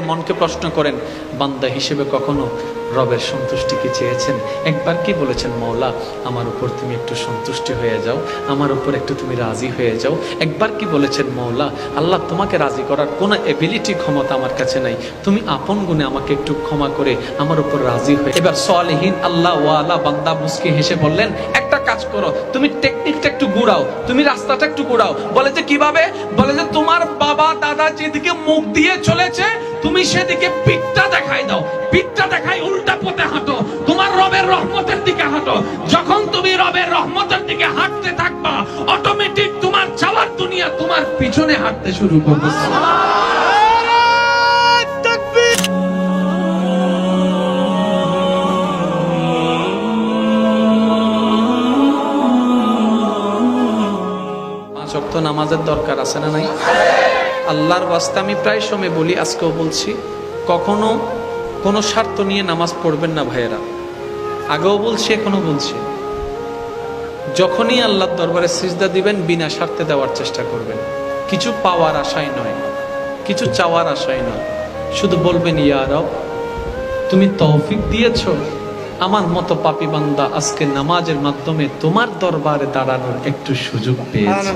মনকে প্রশ্ন করেন, বান্দা হিসেবে কখনো রবের সন্তুষ্টি কি চেয়েছেন? একবার কি বলেছেন, মওলা আমার উপর তুমি একটু সন্তুষ্টি হয়ে যাও, আমার উপর একটু তুমি রাজি হয়ে যাও? একবার কি বলেছেন, মওলা আল্লাহ তোমাকে রাজি করার কোনো এবিলিটি ক্ষমতা আমার কাছে নাই, তুমি আপন গুণে আমাকে একটু ক্ষমা করে আমার উপর রাজি হয়ে। এবার সালেহীন আল্লাহ ওয়ালা বান্দা মুস্কি হেসে বললেন, একটা কাজ করো, তুমি টেকনিকটা একটু গুড়াও, তুমি রাস্তাটা একটু গুড়াও। বলে যে কিভাবে? বলে যে তোমার বাবা দাদা যেদিকে মুখ দিয়ে চলেছে তুমি সেদিকে পিঠটা দেখাই দাও, পিঠটা দেখাই উল্টা পথে হাঁটো, তোমার রবের রহমতের দিকে হাঁটো। যখন তুমি রবের রহমতের দিকে হাঁটতে থাকবা, অটোমেটিক তোমার চাওয়ার দুনিয়া তোমার পিছনে হাঁটতে শুরু করবে। পাঁচ ওয়াক্ত নামাজের দরকার আছে না নাই? আল্লাহর ওয়াস্তে আমি প্রায় সময় বলি, আজকেও বলছি, কখনো কোনো স্বার্থ নিয়ে নামাজ পড়বেন না ভাইয়েরা। আগেও বলছি, এখনো বলছি, যখনই আল্লাহর দরবারে সিজদা দিবেন বিনা স্বার্থে দেওয়ার চেষ্টা করবেন। কিছু পাওয়ার আশায় নয়, কিছু চাওয়ার আশায় নয়, শুধু বলবেন ইয়া রব তুমি তৌফিক দিয়েছো, আমার মতো পাপী বান্দা আজকে নামাজের মাধ্যমে তোমার দরবারে দাঁড়ানোর একটু সুযোগ পেয়েছে।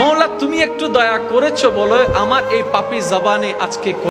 মওলা তুমি একটু দয়া করেছো বলে আমার এই পাপী জবানে আজকে